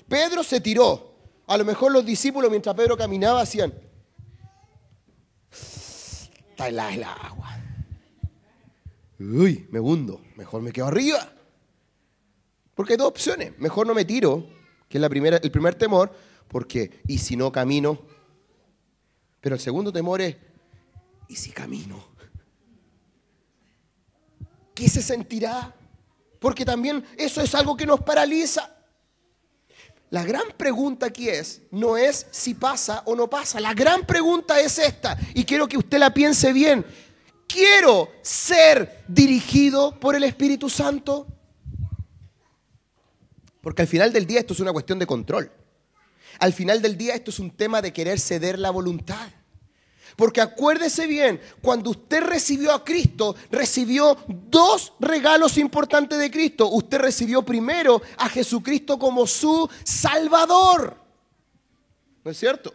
Pedro se tiró. A lo mejor los discípulos mientras Pedro caminaba hacían: está helada el agua. Uy, me hundo, mejor me quedo arriba. Porque hay dos opciones. Mejor no me tiro, que es el primer temor, porque ¿y si no camino? Pero el segundo temor es: ¿y si camino? ¿Qué se sentirá? Porque también eso es algo que nos paraliza. La gran pregunta aquí no es si pasa o no pasa. La gran pregunta es esta, y quiero que usted la piense bien. ¿Quiero ser dirigido por el Espíritu Santo? Porque al final del día esto es una cuestión de control. Al final del día esto es un tema de querer ceder la voluntad. Porque acuérdese bien, cuando usted recibió a Cristo, recibió dos regalos importantes de Cristo. Usted recibió primero a Jesucristo como su Salvador. ¿No es cierto?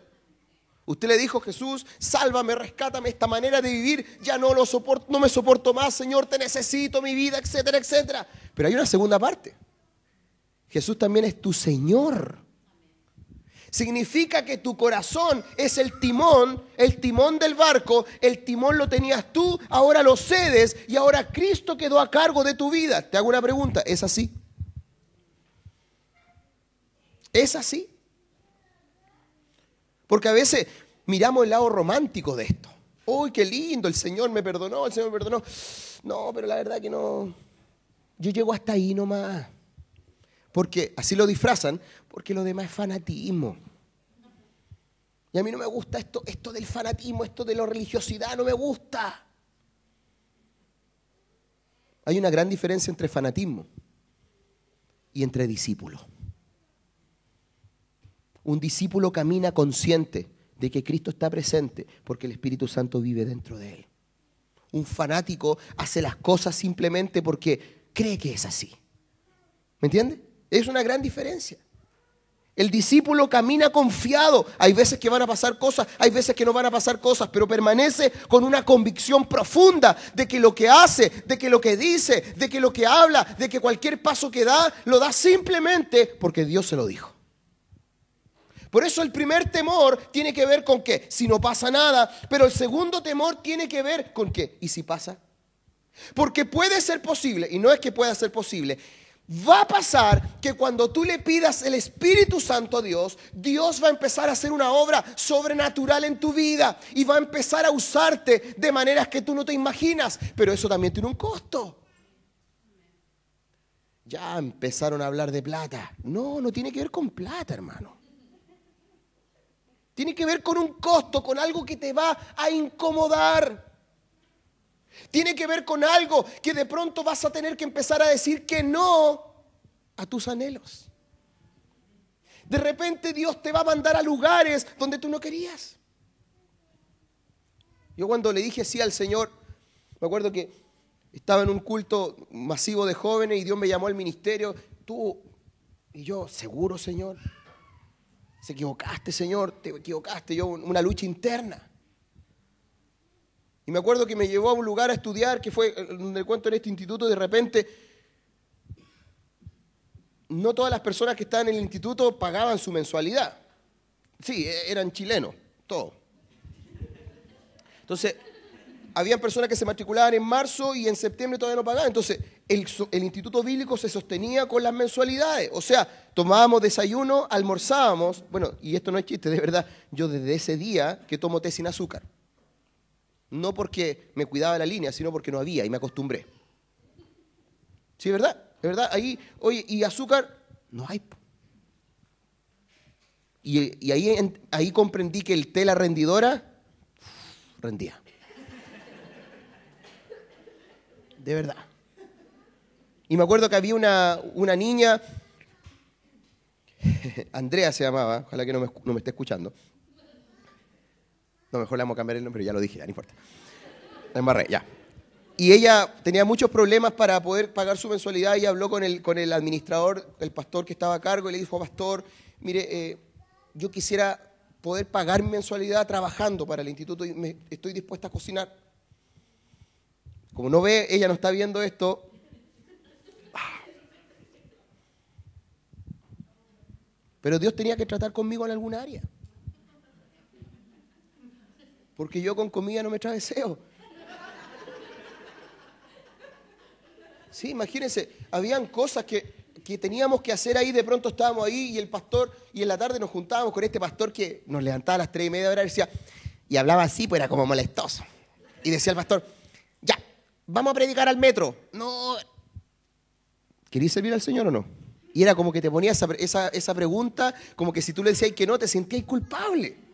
Usted le dijo: Jesús, sálvame, rescátame, esta manera de vivir ya no lo soporto, no me soporto más, Señor, te necesito, mi vida, etcétera, etcétera. Pero hay una segunda parte. Jesús también es tu Señor. Significa que tu corazón es el timón del barco, el timón lo tenías tú, ahora lo cedes y ahora Cristo quedó a cargo de tu vida. Te hago una pregunta, ¿es así? ¿Es así? Porque a veces miramos el lado romántico de esto. ¡Uy, qué lindo! El Señor me perdonó, el Señor me perdonó. No, pero la verdad que no. Yo llego hasta ahí nomás. Porque así lo disfrazan, porque lo demás es fanatismo. Y a mí no me gusta esto del fanatismo, esto de la religiosidad, no me gusta. Hay una gran diferencia entre fanatismo y entre discípulo. Un discípulo camina consciente de que Cristo está presente porque el Espíritu Santo vive dentro de él. Un fanático hace las cosas simplemente porque cree que es así. ¿Me entiende? Es una gran diferencia. El discípulo camina confiado. Hay veces que van a pasar cosas, hay veces que no van a pasar cosas, pero permanece con una convicción profunda de que lo que hace, de que lo que dice, de que lo que habla, de que cualquier paso que da, lo da simplemente porque Dios se lo dijo. Por eso el primer temor tiene que ver con que si no pasa nada, pero el segundo temor tiene que ver con que ¿y si pasa? Porque puede ser posible, y no es que pueda ser posible, va a pasar que cuando tú le pidas el Espíritu Santo a Dios, Dios va a empezar a hacer una obra sobrenatural en tu vida y va a empezar a usarte de maneras que tú no te imaginas, pero eso también tiene un costo. Ya empezaron a hablar de plata. No, no tiene que ver con plata, hermano. Tiene que ver con un costo, con algo que te va a incomodar. Tiene que ver con algo que de pronto vas a tener que empezar a decir que no a tus anhelos. De repente Dios te va a mandar a lugares donde tú no querías. Yo cuando le dije sí al Señor, me acuerdo que estaba en un culto masivo de jóvenes y Dios me llamó al ministerio. Y yo, ¿seguro, Señor? ¿Se equivocaste, Señor? ¿Te equivocaste? Yo, una lucha interna. Y me acuerdo que me llevó a un lugar a estudiar, que fue donde cuento en este instituto, de repente, no todas las personas que estaban en el instituto pagaban su mensualidad. Sí, eran chilenos, todos. Entonces, habían personas que se matriculaban en marzo y en septiembre todavía no pagaban. Entonces, el instituto bíblico se sostenía con las mensualidades. O sea, tomábamos desayuno, almorzábamos. Bueno, y esto no es chiste, de verdad. Yo desde ese día que tomo té sin azúcar. No porque me cuidaba la línea, sino porque no había y me acostumbré. Sí, ¿verdad? De verdad, ahí, oye, y azúcar, no hay. Y ahí comprendí que el té, la rendidora, rendía. De verdad. Y me acuerdo que había una niña, Andrea se llamaba, ojalá que no me esté escuchando. No, mejor le vamos a cambiar el nombre, ya lo dije, ya no importa. La embarré, ya. Y ella tenía muchos problemas para poder pagar su mensualidad y habló con el administrador, el pastor que estaba a cargo, y le dijo, pastor, mire, yo quisiera poder pagar mi mensualidad trabajando para el instituto y estoy dispuesta a cocinar. Como no ve, ella no está viendo esto. Pero Dios tenía que tratar conmigo en alguna área. Porque yo con comida no me traveseo. Sí, imagínense, habían cosas que teníamos que hacer ahí, de pronto estábamos ahí y el pastor, y en la tarde nos juntábamos con este pastor que nos levantaba a las 3:30 de la hora y decía, y hablaba así, pues era como molestoso. Y decía el pastor, ya, vamos a predicar al metro. No. ¿Querías servir al Señor o no? Y era como que te ponía esa pregunta, como que si tú le decías que no, te sentías culpable.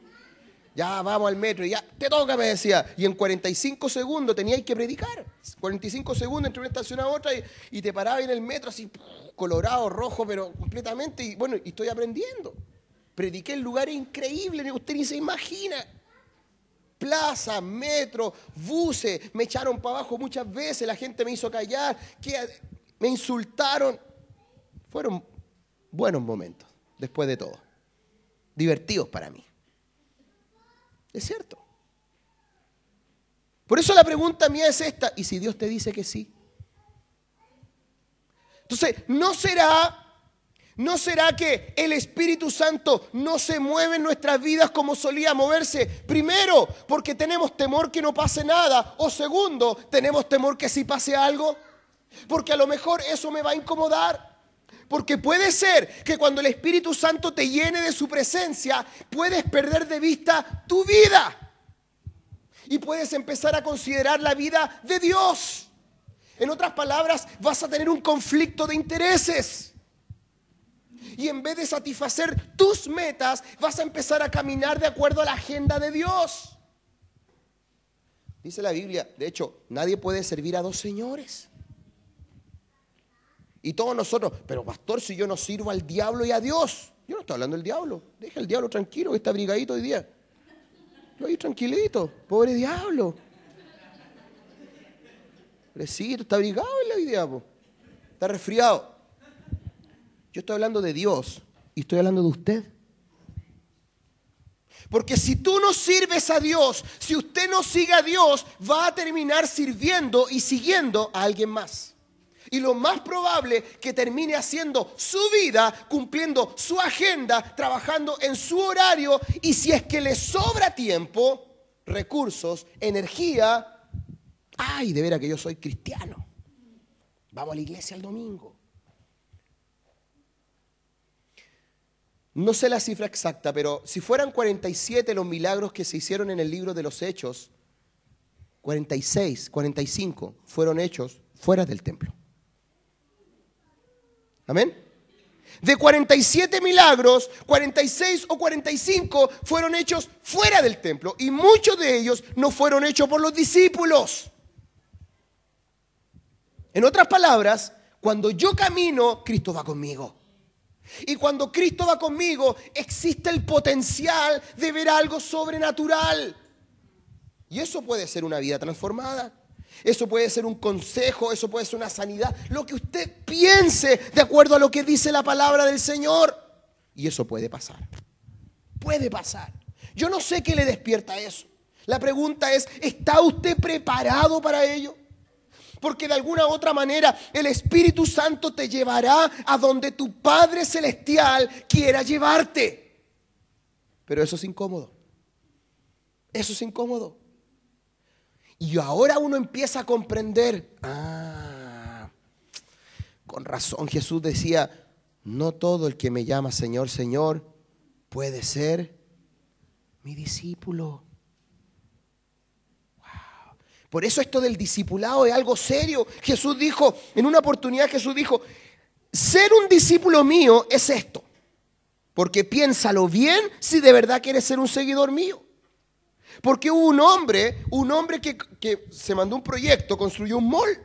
Ya, vamos al metro, y ya, te toca, me decía. Y en 45 segundos teníais que predicar. 45 segundos entre una estación a otra y te parabas en el metro así, colorado, rojo, pero completamente. Y bueno, y estoy aprendiendo. Prediqué en lugares increíbles, usted ni se imagina. Plaza, metro, buses, me echaron para abajo muchas veces, la gente me hizo callar, me insultaron. Fueron buenos momentos, después de todo. Divertidos para mí. Es cierto. Por eso la pregunta mía es esta, ¿y si Dios te dice que sí? Entonces, ¿no será que el Espíritu Santo no se mueve en nuestras vidas como solía moverse? Primero, porque tenemos temor que no pase nada. O segundo, tenemos temor que sí pase algo. Porque a lo mejor eso me va a incomodar. Porque puede ser que cuando el Espíritu Santo te llene de su presencia, puedes perder de vista tu vida. Y puedes empezar a considerar la vida de Dios. En otras palabras, vas a tener un conflicto de intereses. Y en vez de satisfacer tus metas, vas a empezar a caminar de acuerdo a la agenda de Dios. Dice la Biblia, de hecho, nadie puede servir a dos señores. Y todos nosotros, pero pastor, si yo no sirvo al diablo y a Dios. Yo no estoy hablando del diablo. Deja al diablo tranquilo, que está abrigadito hoy día. Yo ahí tranquilito, pobre diablo. Pobrecito, está abrigado hoy día, po. Está resfriado. Yo estoy hablando de Dios y estoy hablando de usted. Porque si tú no sirves a Dios, si usted no sigue a Dios, va a terminar sirviendo y siguiendo a alguien más. Y lo más probable que termine haciendo su vida, cumpliendo su agenda, trabajando en su horario. Y si es que le sobra tiempo, recursos, energía, Ay, de veras que yo soy cristiano. Vamos a la iglesia el domingo. No sé la cifra exacta, pero si fueran 47 los milagros que se hicieron en el libro de los Hechos, 46, 45 fueron hechos fuera del templo. ¿Amén? De 47 milagros, 46 o 45 fueron hechos fuera del templo. Y muchos de ellos no fueron hechos por los discípulos. En otras palabras, cuando yo camino, Cristo va conmigo. Y cuando Cristo va conmigo, existe el potencial de ver algo sobrenatural. Y eso puede ser una vida transformada. Eso puede ser un consejo, eso puede ser una sanidad. Lo que usted piense de acuerdo a lo que dice la palabra del Señor. Y eso puede pasar. Puede pasar. Yo no sé qué le despierta eso. La pregunta es, ¿está usted preparado para ello? Porque de alguna u otra manera el Espíritu Santo te llevará a donde tu Padre Celestial quiera llevarte. Pero eso es incómodo. Eso es incómodo. Y ahora uno empieza a comprender, con razón Jesús decía, no todo el que me llama Señor, Señor, puede ser mi discípulo. Wow. Por eso esto del discipulado es algo serio. Jesús dijo, en una oportunidad Jesús dijo, ser un discípulo mío es esto, porque piénsalo bien si de verdad quieres ser un seguidor mío. Porque hubo un hombre que se mandó un proyecto, construyó un mall.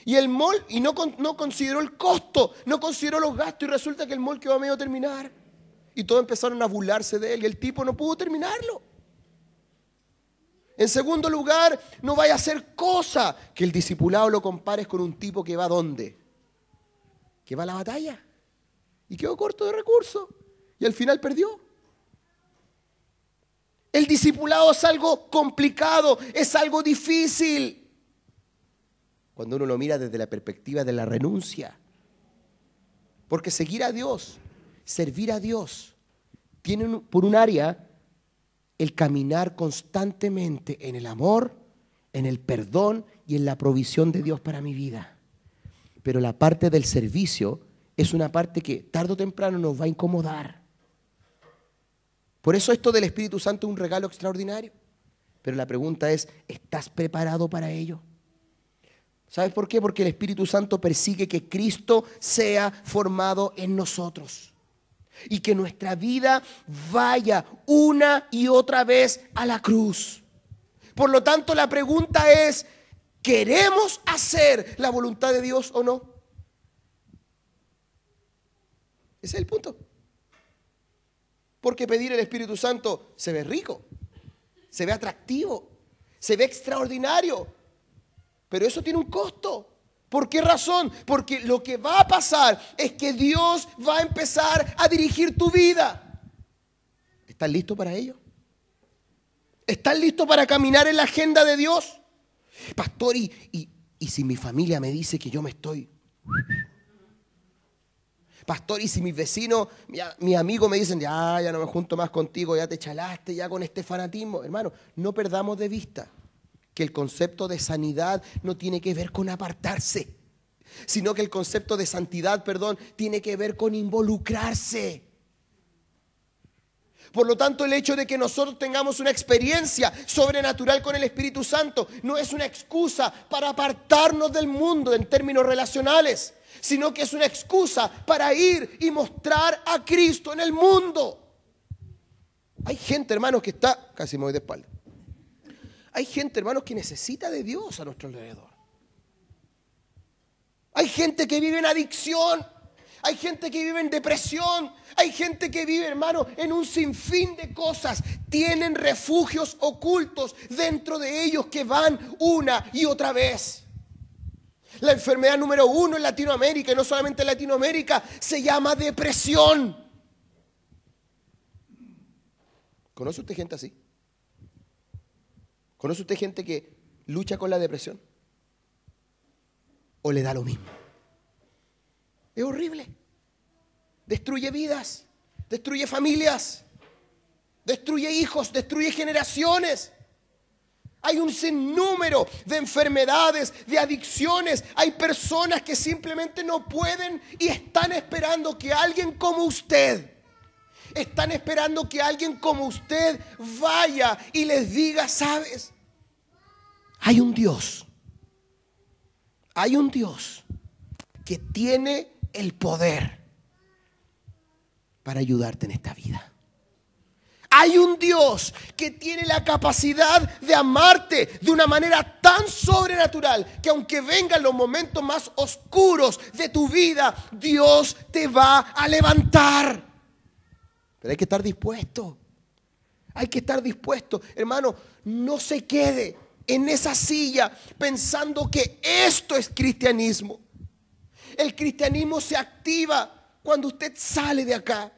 Y el mall, y no consideró el costo, no consideró los gastos, y resulta que el mall quedó a medio terminar. Y todos empezaron a burlarse de él, y el tipo no pudo terminarlo. En segundo lugar, no vaya a ser cosa que el discipulado lo compares con un tipo que va ¿a dónde? Que va a la batalla. Y quedó corto de recursos. Y al final perdió. El discipulado es algo complicado, es algo difícil. Cuando uno lo mira desde la perspectiva de la renuncia. Porque seguir a Dios, servir a Dios, tiene por un área el caminar constantemente en el amor, en el perdón y en la provisión de Dios para mi vida. Pero la parte del servicio es una parte que tarde o temprano nos va a incomodar. Por eso esto del Espíritu Santo es un regalo extraordinario. Pero la pregunta es, ¿estás preparado para ello? ¿Sabes por qué? Porque el Espíritu Santo persigue que Cristo sea formado en nosotros. Y que nuestra vida vaya una y otra vez a la cruz. Por lo tanto, la pregunta es, ¿queremos hacer la voluntad de Dios o no? Ese es el punto. Porque pedir el Espíritu Santo se ve rico, se ve atractivo, se ve extraordinario. Pero eso tiene un costo. ¿Por qué razón? Porque lo que va a pasar es que Dios va a empezar a dirigir tu vida. ¿Estás listo para ello? ¿Estás listo para caminar en la agenda de Dios? Pastor, y si mi familia me dice que yo me estoy... Pastor, y si mis vecinos, mis amigos me dicen, ya no me junto más contigo, ya te chalaste, ya con este fanatismo. Hermano, no perdamos de vista que el concepto de sanidad no tiene que ver con apartarse, sino que el concepto de santidad, tiene que ver con involucrarse. Por lo tanto, el hecho de que nosotros tengamos una experiencia sobrenatural con el Espíritu Santo no es una excusa para apartarnos del mundo en términos relacionales, sino que es una excusa para ir y mostrar a Cristo en el mundo. Hay gente, hermanos, que está... Casi me voy de espalda. Hay gente, hermanos, que necesita de Dios a nuestro alrededor. Hay gente que vive en adicción. Hay gente que vive en depresión. Hay gente que vive, hermano, en un sinfín de cosas. Tienen refugios ocultos dentro de ellos que van una y otra vez. La enfermedad número 1 en Latinoamérica, y no solamente en Latinoamérica, se llama depresión. ¿Conoce usted gente así? ¿Conoce usted gente que lucha con la depresión? ¿O le da lo mismo? Es horrible. Destruye vidas, destruye familias, destruye hijos, destruye generaciones. Hay un sinnúmero de enfermedades, de adicciones. Hay personas que simplemente no pueden y están esperando que alguien como usted, están esperando que alguien como usted vaya y les diga, ¿sabes? Hay un Dios que tiene el poder para ayudarte en esta vida. Hay un Dios que tiene la capacidad de amarte de una manera tan sobrenatural que aunque vengan los momentos más oscuros de tu vida, Dios te va a levantar. Pero hay que estar dispuesto. Hay que estar dispuesto. Hermano, no se quede en esa silla pensando que esto es cristianismo. El cristianismo se activa cuando usted sale de acá.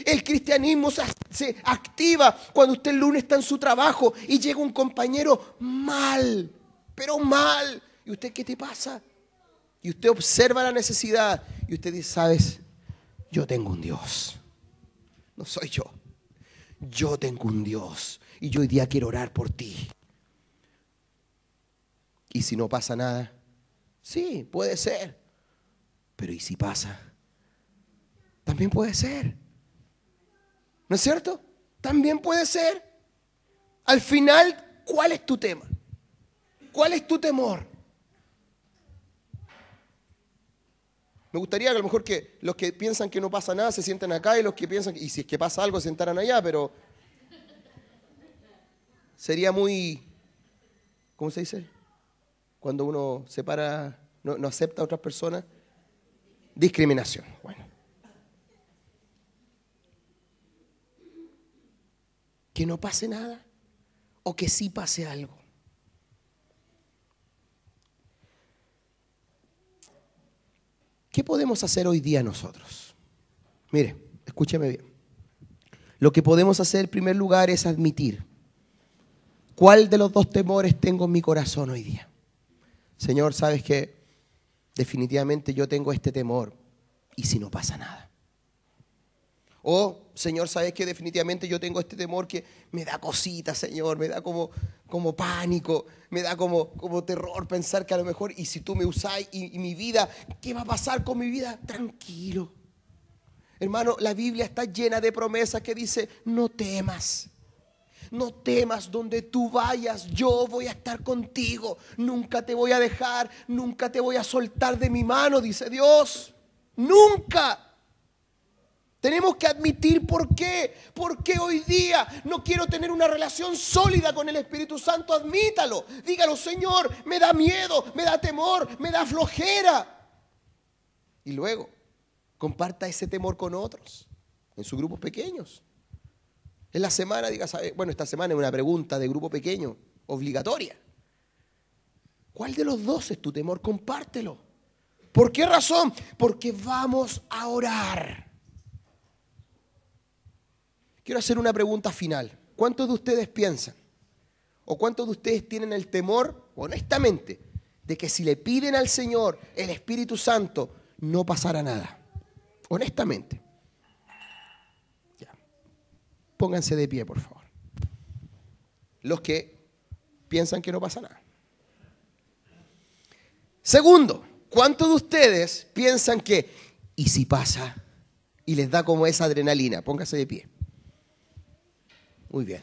El cristianismo se activa cuando usted el lunes está en su trabajo y llega un compañero mal, pero mal. ¿Y usted qué te pasa? Y usted observa la necesidad y usted dice, ¿sabes? Yo tengo un Dios. No soy yo. Yo tengo un Dios y yo hoy día quiero orar por ti. Y si no pasa nada, sí, puede ser. Pero ¿y si pasa? También puede ser. ¿No es cierto? También puede ser. Al final, ¿cuál es tu tema? ¿Cuál es tu temor? Me gustaría que a lo mejor que los que piensan que no pasa nada se sienten acá y los que piensan y si es que pasa algo se sentaran allá, pero sería muy, ¿cómo se dice? Cuando uno separa, no acepta a otras personas, discriminación. Bueno. Que no pase nada o que sí pase algo. ¿Qué podemos hacer hoy día nosotros? Mire, escúcheme bien. Lo que podemos hacer en primer lugar es admitir cuál de los dos temores tengo en mi corazón hoy día. Señor, ¿sabes qué? Definitivamente yo tengo este temor y si no pasa nada. O, Señor, ¿sabes qué? Definitivamente yo tengo este temor que me da cosita, Señor, me da como pánico, me da como terror pensar que a lo mejor, y si tú me usás y mi vida, ¿qué va a pasar con mi vida? Tranquilo. Hermano, la Biblia está llena de promesas que dice, no temas. No temas, donde tú vayas, yo voy a estar contigo. Nunca te voy a dejar, nunca te voy a soltar de mi mano, dice Dios. Nunca. Tenemos que admitir por qué. Porque hoy día no quiero tener una relación sólida con el Espíritu Santo. Admítalo. Dígalo, Señor, me da miedo, me da temor, me da flojera. Y luego, comparta ese temor con otros, en sus grupos pequeños. En la semana, diga, bueno, esta semana es una pregunta de grupo pequeño, obligatoria. ¿Cuál de los dos es tu temor? Compártelo. ¿Por qué razón? Porque vamos a orar. Quiero hacer una pregunta final. ¿Cuántos de ustedes piensan o cuántos de ustedes tienen el temor, honestamente, de que si le piden al Señor el Espíritu Santo no pasará nada? Honestamente. Ya. Pónganse de pie, por favor. Los que piensan que no pasa nada. Segundo, ¿cuántos de ustedes piensan que y si pasa? Y les da como esa adrenalina. Pónganse de pie. Muy bien.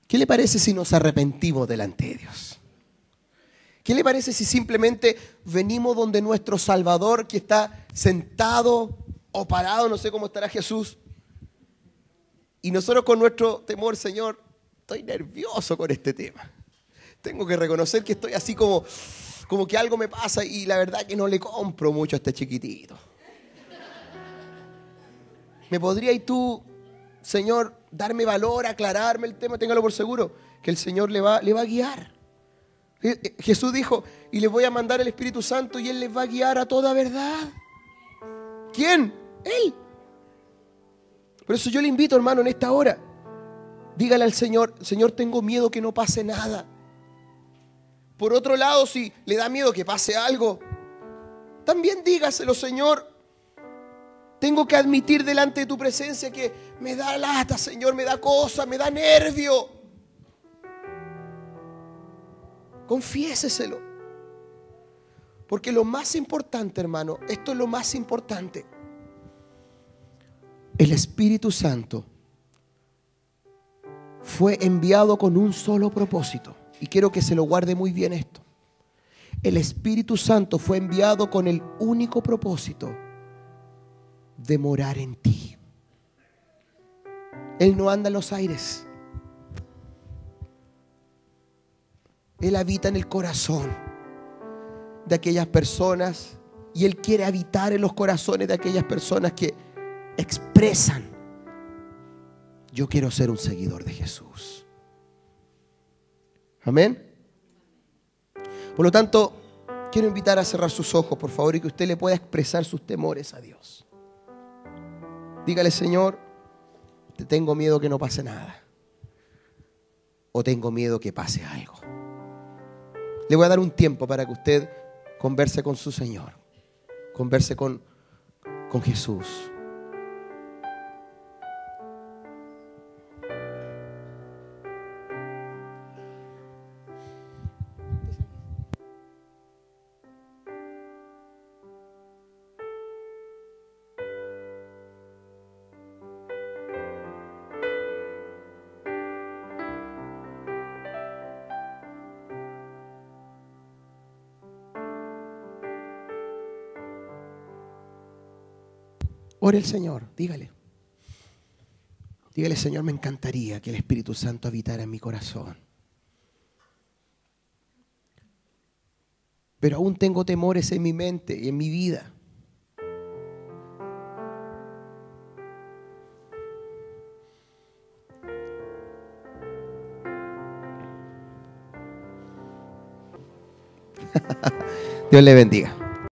¿Qué le parece si nos arrepentimos delante de Dios? ¿Qué le parece si simplemente venimos donde nuestro Salvador que está sentado o parado, no sé cómo estará Jesús, y nosotros con nuestro temor, Señor, estoy nervioso con este tema. Tengo que reconocer que estoy así como que algo me pasa y la verdad que no le compro mucho a este chiquitito. ¿Me podrías tú, Señor, darme valor, aclararme el tema? Téngalo por seguro, que el Señor le va a guiar. Jesús dijo, y les voy a mandar el Espíritu Santo y Él les va a guiar a toda verdad. ¿Quién? Él. Por eso yo le invito, hermano, en esta hora, dígale al Señor, Señor, tengo miedo que no pase nada. Por otro lado, si le da miedo que pase algo, también dígaselo, Señor, Tengo que admitir delante de tu presencia que me da lata, Señor, me da cosa, me da nervio. Confiéseselo. Porque lo más importante, hermano, esto es lo más importante. El Espíritu Santo fue enviado con un solo propósito. Y quiero que se lo guarde muy bien esto. El Espíritu Santo fue enviado con el único propósito de morar en ti. Él no anda en los aires. Él habita en el corazón de aquellas personas y Él quiere habitar en los corazones de aquellas personas que expresan: yo quiero ser un seguidor de Jesús. Amén. Por lo tanto, quiero invitar a cerrar sus ojos, por favor, y que usted le pueda expresar sus temores a Dios. Dígale: Señor, te tengo miedo que no pase nada, o tengo miedo que pase algo. Le voy a dar un tiempo para que usted converse con su Señor, converse con Jesús. Ore al Señor, dígale. Dígale: Señor, me encantaría que el Espíritu Santo habitara en mi corazón. Pero aún tengo temores en mi mente y en mi vida. Dios le bendiga.